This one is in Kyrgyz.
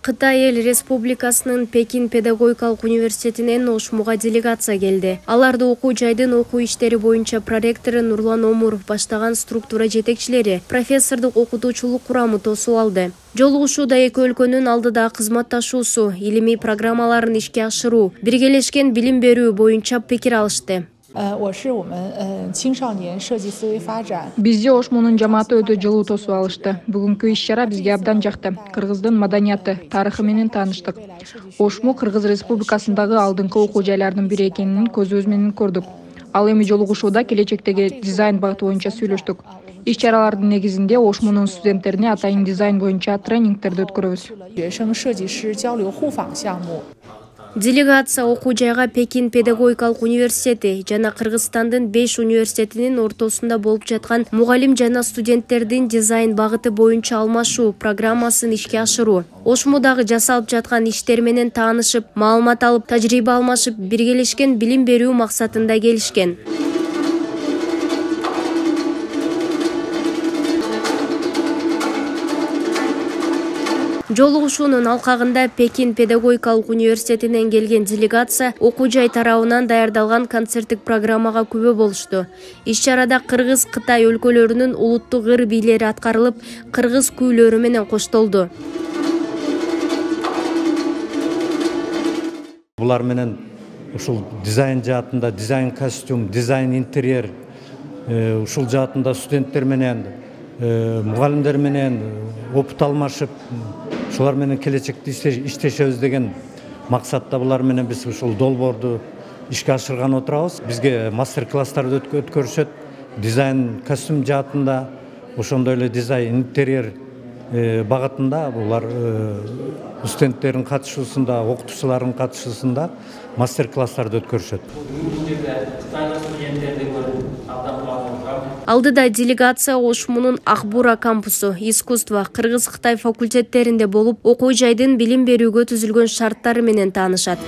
Кытай Эл Республикасынын Пекин педагогикалык университетинен Ошмуга делегация келди. Аларды окуу жайдын окуу иштери боюнча проректору Нурлан Омуров баштаган структура жетекчилери, профессордук окутуучулук курамы тосуп алды. Жолугушууда эки өлкөнүн алдыдагы кызматташуусу, илимий программаларын ишке ашыруу, биргелешкен билим берүү боюнча пикир алышты. Бизде Ошмунун жамааты өтө жылуу тосуп алышты. Бүгүнкү иш-чара бизге абдан жакты. Кыргыздын маданияты, тарыхы менен тааныштык. Ошму Кыргыз Республикасындагы алдыңкы окуу жайлардын бири экенин көзүбүз менен көрдүк. Ал эми жолугушууда келечектеги дизайн багыты боюнча сүйлөштүк. Иш-чаралардын негизинде Ошмунун студенттерине атайын дизайн боюнча тренингтерди өткөрөбүз. Делегация окуу жайга Пекин педагогикалык университети жана Кыргызстандын 5 университетинин ортосунда болуп жаткан мугалим жана студенттердин дизайн багыты боюнча алмашуу программасын ишке ашыруу, Ошмудагы жасалып жаткан иштер менен таанышып, маалымат алып, тажрыйба алмашып, биргелешкен билим берүү максатында келишкен. Жолугушуунун алкагында Пекин педагогикалык университетинен келген делегация окуу жай тарабынан даярдалган концерттик программага күбө болушту. Иш-чарада Кыргыз, Кытай өлкөлөрүнүн улуттук ыр бийлери аткарылып, кыргыз күүлөрү менен коштолду. Булар менен ушул дизайн жаатында, дизайн костюм, дизайн интерьер, ушул жаатында студенттер менен, мугалимдер менен опыт алмашып, шулар менен келечекте иштешебиз деген максатта булар менен биз ушул долбоорду ишке ашырган отурабыз. Бизге мастер-класстарды өткөрүшөт, дизайн костюм жаатында, ошондой эле дизайн интерьер багытында булар студенттердин катышуусунда, окутуучулардын катышуусунда мастер-класстарды өткөрүшөт. Алдыда делегация Ошмунун Ахбура кампусу, искусство, Кыргыз-Кытай факультеттеринде болуп, окуу жайдын билим берүүгө түзүлгөн шарттары менен таанышат.